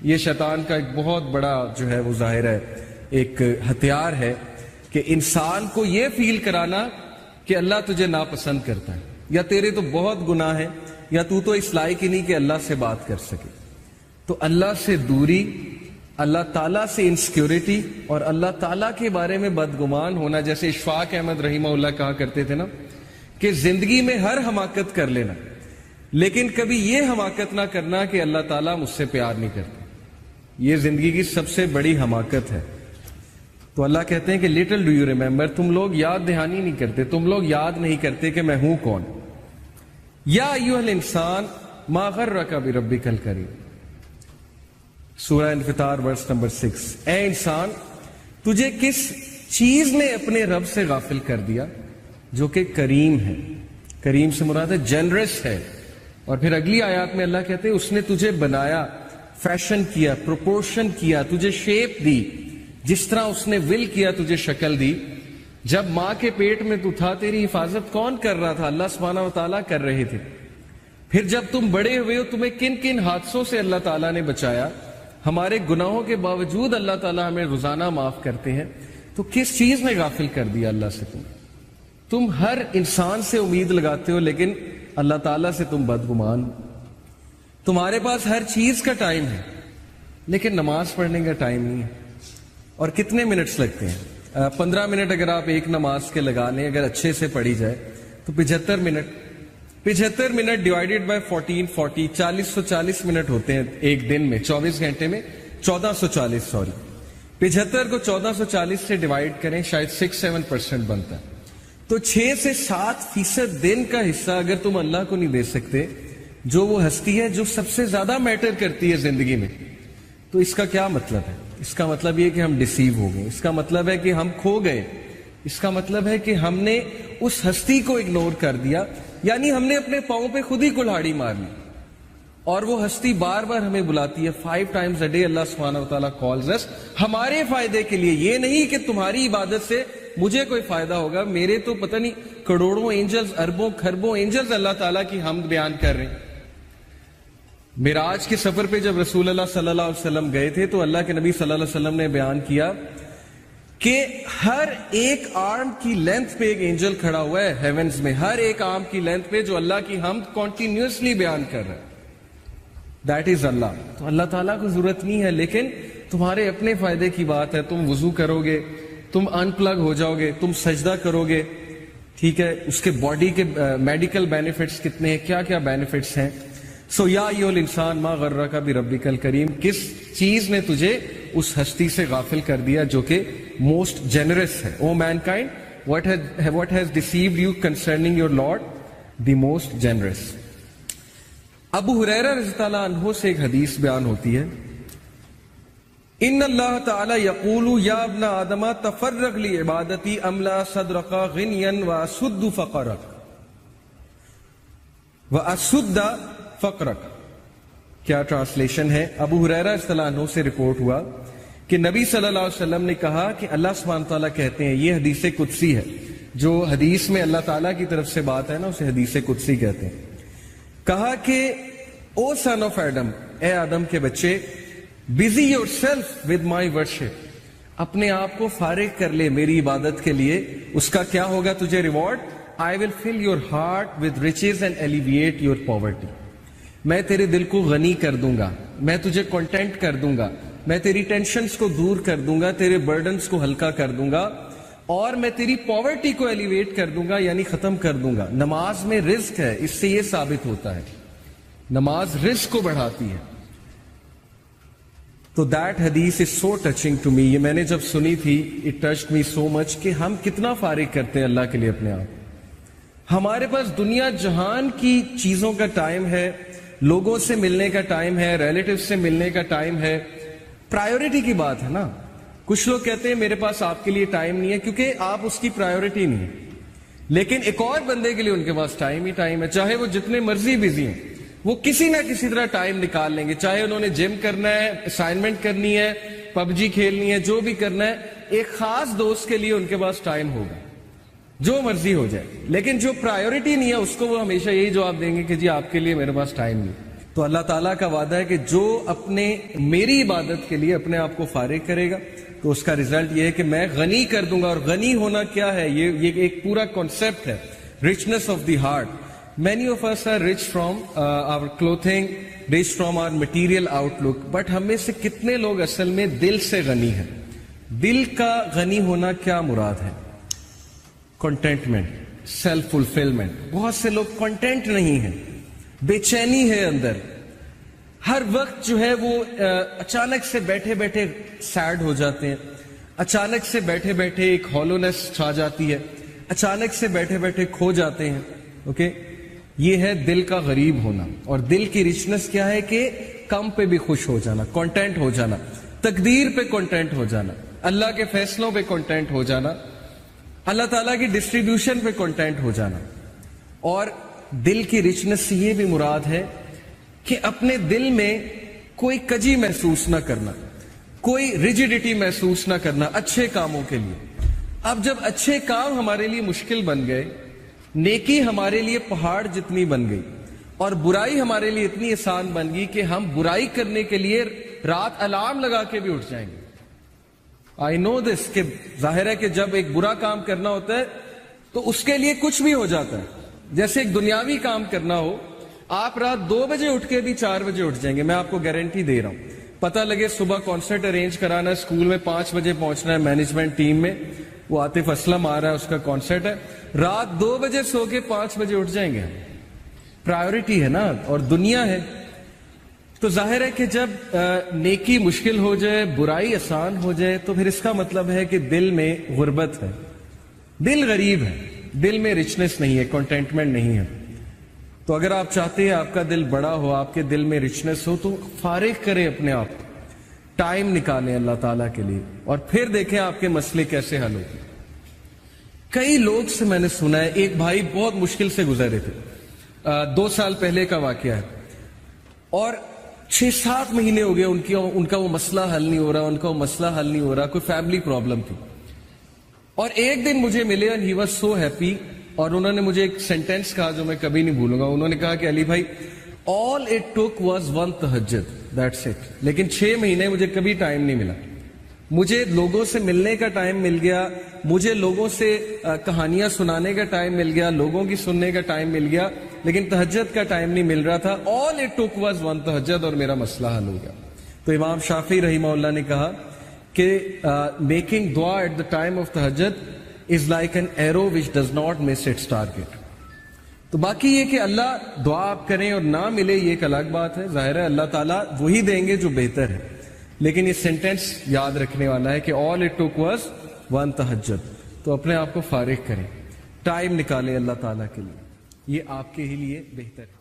یہ شیطان کا ایک بہت بڑا جو ہے وہ ظاہر ہے ایک ہتھیار ہے کہ انسان کو یہ فیل کرانا کہ اللہ تجھے ناپسند کرتا ہے، یا تیرے تو بہت گناہ ہے، یا تو اس لائق ہی نہیں کہ اللہ سے بات کر سکے۔ تو اللہ سے دوری، اللہ تعالیٰ سے انسیکیورٹی اور اللہ تعالیٰ کے بارے میں بدگمان ہونا، جیسے اشفاق احمد رحمہ اللہ کہا کرتے تھے نا کہ زندگی میں ہر حماقت کر لینا لیکن کبھی یہ حماقت نہ کرنا کہ اللہ تعالیٰ مجھ سے پیار نہیں کرتا، یہ زندگی کی سب سے بڑی حماقت ہے۔ تو اللہ کہتے ہیں کہ لٹل ڈو یو ریمبر، تم لوگ یاد دہانی نہیں کرتے، تم لوگ یاد نہیں کرتے کہ میں ہوں کون۔ یا ایھا الانسان ما غرک بربک الکریم، سورہ انفطار ورس نمبر 6۔ اے انسان، تجھے کس چیز نے اپنے رب سے غافل کر دیا جو کہ کریم ہے؟ کریم سے مراد ہے جنرس ہے۔ اور پھر اگلی آیات میں اللہ کہتے ہیں اس نے تجھے بنایا، فیشن کیا، پروپورشن کیا، تجھے شیپ دی، جس طرح اس نے ول کیا تجھے شکل دی۔ جب ماں کے پیٹ میں تو تھا تیری حفاظت کون کر رہا تھا؟ اللہ سبحانہ و تعالیٰ کر رہے تھے۔ پھر جب تم بڑے ہوئے ہو تمہیں کن کن حادثوں سے اللہ تعالیٰ نے بچایا، ہمارے گناہوں کے باوجود اللہ تعالیٰ ہمیں روزانہ معاف کرتے ہیں۔ تو کس چیز نے غافل کر دیا اللہ سے تم ہر انسان سے امید لگاتے ہو لیکن اللہ تعالیٰ سے تم بدگمان۔ تمہارے پاس ہر چیز کا ٹائم ہے لیکن نماز پڑھنے کا ٹائم نہیں ہے۔ اور کتنے منٹس لگتے ہیں؟ 15 منٹ اگر آپ ایک نماز کے لگا لیں، اگر اچھے سے پڑھی جائے تو 75 minute, 75 minute divided by 14، 440 minute ہوتے ہیں ایک دن میں، 24 گھنٹے میں 1440 75 کو 1440 سے ڈیوائیڈ کریں، شاید 6-7% بنتا ہے۔ تو 6 سے 7% دن کا حصہ اگر تم اللہ کو نہیں دے سکتے، جو وہ ہستی ہے جو سب سے زیادہ میٹر کرتی ہے زندگی میں، تو اس کا کیا مطلب ہے؟ اس کا مطلب یہ کہ ہم ڈیسیو ہو گئے، اس کا مطلب ہے کہ ہم کھو گئے، اس کا مطلب ہے کہ ہم نے اس ہستی کو اگنور کر دیا، یعنی ہم نے اپنے پاؤں پہ خود ہی کلہاڑی مار لی۔ اور وہ ہستی بار بار ہمیں بلاتی ہے، 5 times a day اللہ سبحانہ و تعالیٰ calls us، ہمارے فائدے کے لیے۔ یہ نہیں کہ تمہاری عبادت سے مجھے کوئی فائدہ ہوگا، میرے تو پتہ نہیں کروڑوں اینجلز، اربوں کھربوں اینجلز اللہ تعالیٰ کی حمد بیان کر رہے ہیں۔ معراج کے سفر پہ جب رسول اللہ صلی اللہ علیہ وسلم گئے تھے تو اللہ کے نبی صلی اللہ علیہ وسلم نے بیان کیا کہ ہر ایک آرم کی لینتھ پہ ایک اینجل کھڑا ہوا ہے ہیونز میں، ہر ایک آرم کی لینتھ پہ، جو اللہ کی حمد کنٹینیوسلی بیان کر رہا ہے۔ دیٹ از اللہ۔ تو اللہ تعالیٰ کو ضرورت نہیں ہے، لیکن تمہارے اپنے فائدے کی بات ہے۔ تم وضو کرو گے، تم ان پلگ ہو جاؤ گے، تم سجدہ کرو گے، ٹھیک ہے، اس کے باڈی کے میڈیکل بینیفٹس کتنے ہیں، کیا کیا بینیفٹس ہیں۔ سو یا ایھا الانسان ما غرک بربک الکریم، کس چیز نے تجھے اس ہستی سے غافل کر دیا جو کہ موسٹ جنرس ہے۔ او main kind what has deceived you concerning your Lord, the most generous۔ ابو ہریرہ رضی اللہ عنہ سے ایک حدیث بیان ہوتی ہے، ان اللہ تعالی یقول یا ابن آدم تفرغ لعبادتی املا صدرک غنیا واسد فقرک واسد فقرک۔ کیا ٹرانسلیشن ہے؟ ابو ہریرہ رضی اللہ عنہ سے رپورٹ ہوا کہ نبی صلی اللہ علیہ وسلم نے کہا کہ اللہ سبحانہ تعالیٰ کہتے ہیں، یہ حدیث قدسی ہے، جو حدیث میں اللہ تعالیٰ کی طرف سے بات ہے نا اسے حدیث قدسی کہتے ہیں۔ کہا کہ او سن آف ایڈم، اے آدم کے بچے، busy your self with my worship, اپنے آپ کو فارغ کر لے میری عبادت کے لیے۔ اس کا کیا ہوگا تجھے reward? I will fill your heart with riches and elevate your poverty, میں تیرے دل کو غنی کر دوں گا، میں تجھے کنٹینٹ کر دوں گا، میں تیری ٹینشنز کو دور کر دوں گا، تیرے برڈنز کو ہلکا کر دوں گا، اور میں تیری پاورٹی کو ایلیویٹ کر دوں گا، یعنی ختم کر دوں گا۔ نماز میں رزق ہے، اس سے یہ ثابت ہوتا ہے نماز رزق کو بڑھاتی ہے۔ تو دیٹ حدیث از سو ٹچنگ ٹو می، یہ میں نے جب سنی تھی اٹ ٹچڈ می سو مچ کہ ہم کتنا فارغ کرتے ہیں اللہ کے لیے اپنے آپ۔ ہمارے پاس دنیا جہان کی چیزوں کا ٹائم ہے، لوگوں سے ملنے کا ٹائم ہے، ریلیٹیو سے ملنے کا ٹائم ہے۔ پرائیورٹی کی بات ہے نا، کچھ لوگ کہتے ہیں میرے پاس آپ کے لیے ٹائم نہیں ہے کیونکہ آپ اس کی پرائیورٹی نہیں ہے، لیکن ایک اور بندے کے لیے ان کے پاس ٹائم ہی ٹائم ہے، چاہے وہ جتنے مرضی بزی ہیں، وہ کسی نہ کسی طرح ٹائم نکال لیں گے، چاہے انہوں نے جم کرنا ہے، اسائنمنٹ کرنی ہے، پب جی کھیلنی ہے، جو بھی کرنا ہے، ایک خاص دوست کے لیے ان کے پاس ٹائم ہوگا، جو مرضی ہو جائے۔ لیکن جو پرائیورٹی نہیں ہے اس کو وہ ہمیشہ یہی جواب دیں گے کہ جی آپ کے لیے میرے پاس ٹائم نہیں۔ تو تو اللہ تعالیٰ کا وعدہ ہے کہ جو اپنے میری عبادت کے لیے اپنے آپ کو فارغ کرے گا تو اس کا ریزلٹ یہ ہے کہ میں غنی کر دوں گا. اور غنی ہونا کیا ہے؟ یہ ایک پورا کانسیپٹ ہے, richness of the heart. Many of us are rich from our clothing, rich from our material outlook, but ہم میں سے کتنے لوگ اصل میں دل سے غنی ہیں؟ دل کا غنی ہونا کیا مراد ہے؟ Contentment, self fulfilment. بہت سے لوگ کنٹینٹ نہیں ہیں, بے چینی ہے اندر. ہر وقت جو ہے وہ اچانک سے بیٹھے بیٹھے سیڈ ہو جاتے ہیں, اچانک سے بیٹھے بیٹھے ایک ہالونیس چھا جاتی ہے, اچانک سے بیٹھے بیٹھے کھو جاتے ہیں. اوکے, یہ ہے دل کا غریب ہونا. اور دل کی رچنس کیا ہے کہ کم پہ بھی خوش ہو جانا, کانٹینٹ ہو جانا, تقدیر پہ کانٹینٹ ہو جانا, اللہ کے فیصلوں پہ کانٹینٹ ہو جانا, اللہ تعالیٰ کی ڈسٹریبیوشن پہ کانٹینٹ ہو جانا. اور دل کی رچنس سے یہ بھی مراد ہے کہ اپنے دل میں کوئی کجی محسوس نہ کرنا, کوئی ریجیڈیٹی محسوس نہ کرنا اچھے کاموں کے لیے. اب جب اچھے کام ہمارے لیے مشکل بن گئے, نیکی ہمارے لیے پہاڑ جتنی بن گئی, اور برائی ہمارے لیے اتنی آسان بن گئی کہ ہم برائی کرنے کے لیے رات الارم لگا کے بھی اٹھ جائیں گے. آئی نو دس کہ ظاہر ہے کہ جب ایک برا کام کرنا ہوتا ہے تو اس کے لیے کچھ بھی ہو جاتا ہے. جیسے ایک دنیاوی کام کرنا ہو, آپ رات 2 بجے اٹھ کے بھی 4 بجے اٹھ جائیں گے, میں آپ کو گارنٹی دے رہا ہوں. پتہ لگے صبح کانسرٹ ارینج کرانا ہے, اسکول میں 5 بجے پہنچنا ہے مینجمنٹ ٹیم میں, وہ عاطف اسلم آ رہا ہے, اس کا کانسرٹ ہے, رات 2 بجے سو کے 5 بجے اٹھ جائیں گے. پرائیورٹی ہے نا, اور دنیا ہے. تو ظاہر ہے کہ جب نیکی مشکل ہو جائے, برائی آسان ہو جائے, تو پھر اس کا مطلب ہے کہ دل میں غربت ہے, دل غریب ہے, دل میں رچنس نہیں ہے, کنٹینٹمنٹ نہیں ہے. تو اگر آپ چاہتے ہیں آپ کا دل بڑا ہو, آپ کے دل میں رچنس ہو, تو فارغ کریں اپنے آپ کو, ٹائم نکالیں اللہ تعالیٰ کے لیے, اور پھر دیکھیں آپ کے مسئلے کیسے حل ہوتے ہیں. کئی لوگ سے میں نے سنا ہے, ایک بھائی بہت مشکل سے گزرے تھے, 2 سال پہلے کا واقعہ ہے, اور 6-7 مہینے ہو گئے ان کا وہ مسئلہ حل نہیں ہو رہا, ان کا وہ مسئلہ حل نہیں ہو رہا, کوئی فیملی پرابلم تھی. اور ایک دن مجھے ملے and he was so happy, اور انہوں نے مجھے ایک سینٹینس کہا جو میں کبھی نہیں بھولوں گا. انہوں نے کہا کہ علی بھائی, all it took was 1 تہجد, that's it. لیکن 6 مہینے مجھے کبھی ٹائم نہیں ملا. مجھے لوگوں سے ملنے کا ٹائم مل گیا, مجھے لوگوں سے کہانیاں سنانے کا ٹائم مل گیا, لوگوں کی سننے کا ٹائم مل گیا, لیکن تہجد کا ٹائم نہیں مل رہا تھا. all it took was 1 تہجد, اور میرا مسئلہ حل ہو گیا. تو امام شافعی رحمہ اللہ نے کہا کہ میکنگ دعا ایٹ دا ٹائم آف تہجد is like an arrow which does not miss its target. تو باقی یہ کہ اللہ دعا آپ کریں اور نہ ملے یہ ایک الگ بات ہے, ظاہر ہے اللہ تعالیٰ وہی دیں گے جو بہتر ہے, لیکن یہ سینٹینس یاد رکھنے والا ہے کہ all it took was 1 تہجد. تو اپنے آپ کو فارغ کریں, ٹائم نکالیں اللہ تعالیٰ کے لیے, یہ آپ کے ہی لیے بہتر ہے.